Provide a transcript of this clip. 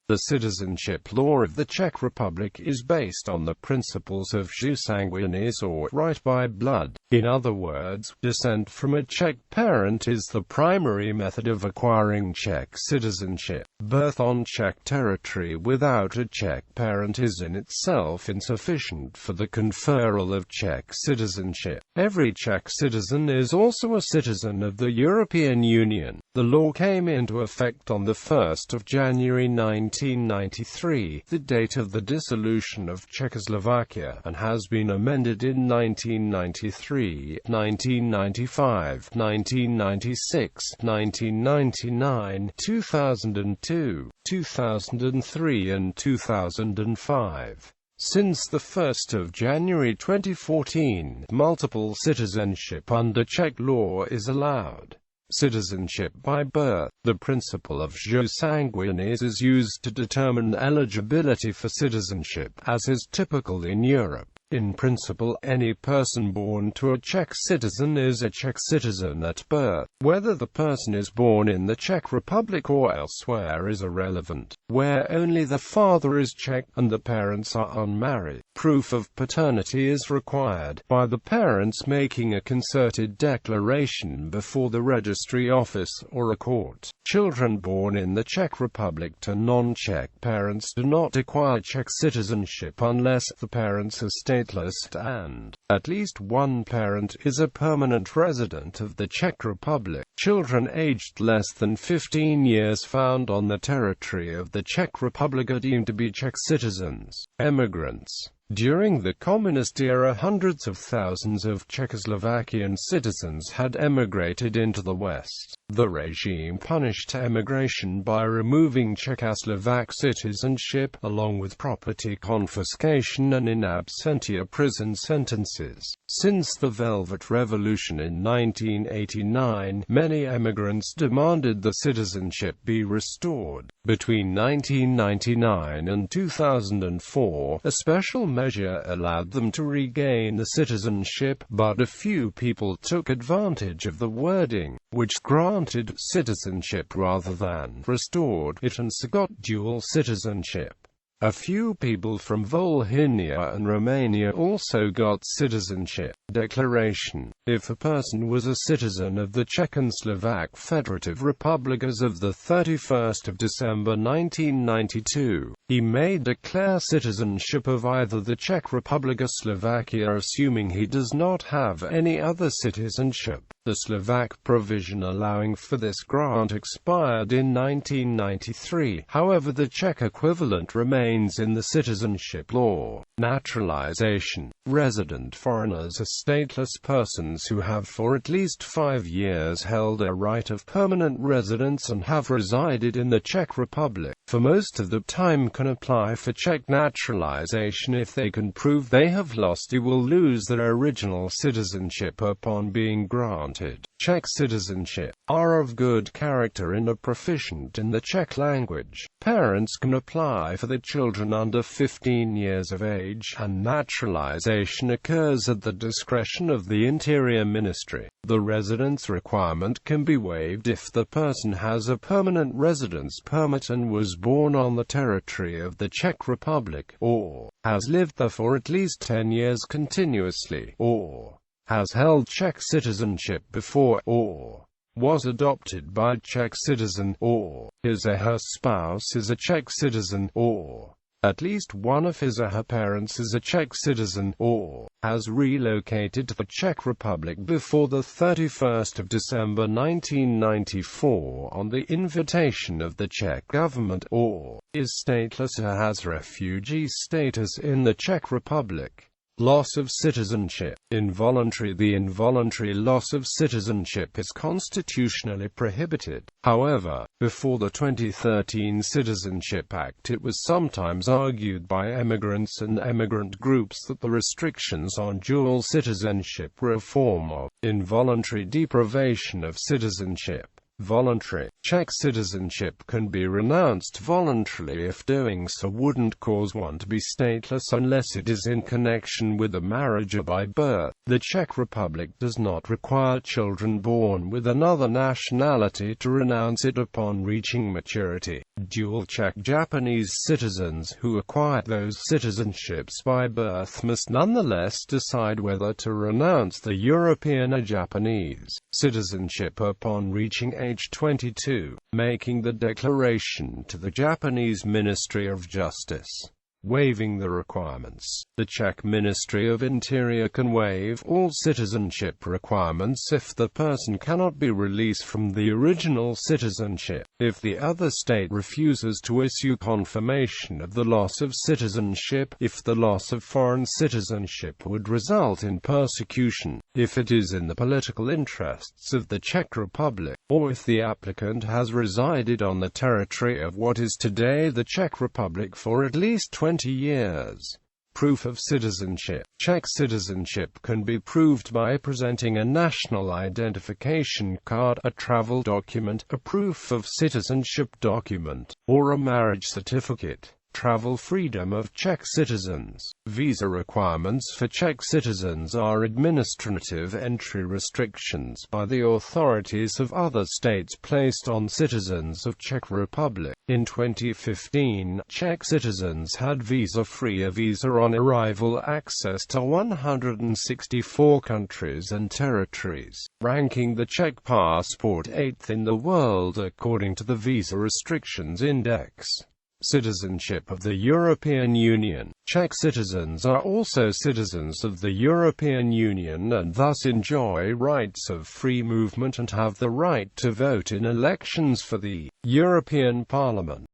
The citizenship law of the Czech Republic is based on the principles of jus sanguinis, or right by blood. In other words, descent from a Czech parent is the primary method of acquiring Czech citizenship. Birth on Czech territory without a Czech parent is in itself insufficient for the conferral of Czech citizenship. Every Czech citizen is also a citizen of the European Union. The law came into effect on the 1st of January 1993, the date of the dissolution of Czechoslovakia, and has been amended in 1993, 1995, 1996, 1999, 2002, 2003 and 2005. Since the 1st of January 2014, multiple citizenship under Czech law is allowed. Citizenship by birth. The principle of jus sanguinis is used to determine eligibility for citizenship, as is typical in Europe. In principle, any person born to a Czech citizen is a Czech citizen at birth. Whether the person is born in the Czech Republic or elsewhere is irrelevant. Where only the father is Czech, and the parents are unmarried, proof of paternity is required, by the parents making a concerted declaration before the registry office or a court. Children born in the Czech Republic to non-Czech parents do not acquire Czech citizenship unless the parents are stateless and at least one parent is a permanent resident of the Czech Republic. Children aged less than 15 years found on the territory of the Czech Republic are deemed to be Czech citizens. Emigrants. During the Communist era, hundreds of thousands of Czechoslovakian citizens had emigrated into the West. The regime punished emigration by removing Czechoslovak citizenship, along with property confiscation and in absentia prison sentences. Since the Velvet Revolution in 1989, many emigrants demanded the citizenship be restored. Between 1999 and 2004, a special measure allowed them to regain the citizenship, but a few people took advantage of the wording, which granted citizenship rather than restored it, and so got dual citizenship. A few people from Volhynia and Romania also got citizenship. Declaration. If a person was a citizen of the Czech and Slovak Federative Republic as of the 31st of December 1992, he may declare citizenship of either the Czech Republic or Slovakia, assuming he does not have any other citizenship. The Slovak provision allowing for this grant expired in 1993, however the Czech equivalent remains in the citizenship law. Naturalization. Resident foreigners are stateless persons who have for at least 5 years held a right of permanent residence and have resided in the Czech Republic. For most of the time can apply for Czech naturalization if they can prove they have lost or will lose their original citizenship upon being granted. Czech citizenship, are of good character and are proficient in the Czech language. Parents can apply for the children under 15 years of age, and naturalization occurs at the discretion of the Interior Ministry. The residence requirement can be waived if the person has a permanent residence permit and was born on the territory of the Czech Republic, or has lived there for at least 10 years continuously, or has held Czech citizenship before, or was adopted by a Czech citizen, or his or her spouse is a Czech citizen, or at least one of his or her parents is a Czech citizen, or has relocated to the Czech Republic before the 31st of December 1994 on the invitation of the Czech government, or is stateless or has refugee status in the Czech Republic. Loss of citizenship. Involuntary. The involuntary loss of citizenship is constitutionally prohibited. However, before the 2013 Citizenship Act, it was sometimes argued by emigrants and emigrant groups that the restrictions on dual citizenship were a form of involuntary deprivation of citizenship. Voluntary. Czech citizenship can be renounced voluntarily if doing so wouldn't cause one to be stateless unless it is in connection with a marriage or by birth. The Czech Republic does not require children born with another nationality to renounce it upon reaching maturity. Dual Czech-Japanese citizens who acquire those citizenships by birth must nonetheless decide whether to renounce the European or Japanese citizenship upon reaching age 22, making the declaration to the Japanese Ministry of Justice. Waiving the requirements. The Czech Ministry of Interior can waive all citizenship requirements if the person cannot be released from the original citizenship, if the other state refuses to issue confirmation of the loss of citizenship, if the loss of foreign citizenship would result in persecution, if it is in the political interests of the Czech Republic, or if the applicant has resided on the territory of what is today the Czech Republic for at least 20 years. Proof of citizenship. Czech citizenship can be proved by presenting a national identification card, a travel document, a proof of citizenship document, or a marriage certificate. Travel freedom of Czech citizens. Visa requirements for Czech citizens are administrative entry restrictions by the authorities of other states placed on citizens of Czech Republic. In 2015, Czech citizens had visa-free or visa-on-arrival access to 164 countries and territories, ranking the Czech passport 8th in the world according to the Visa Restrictions Index. Citizenship of the European Union. Czech citizens are also citizens of the European Union and thus enjoy rights of free movement and have the right to vote in elections for the European Parliament.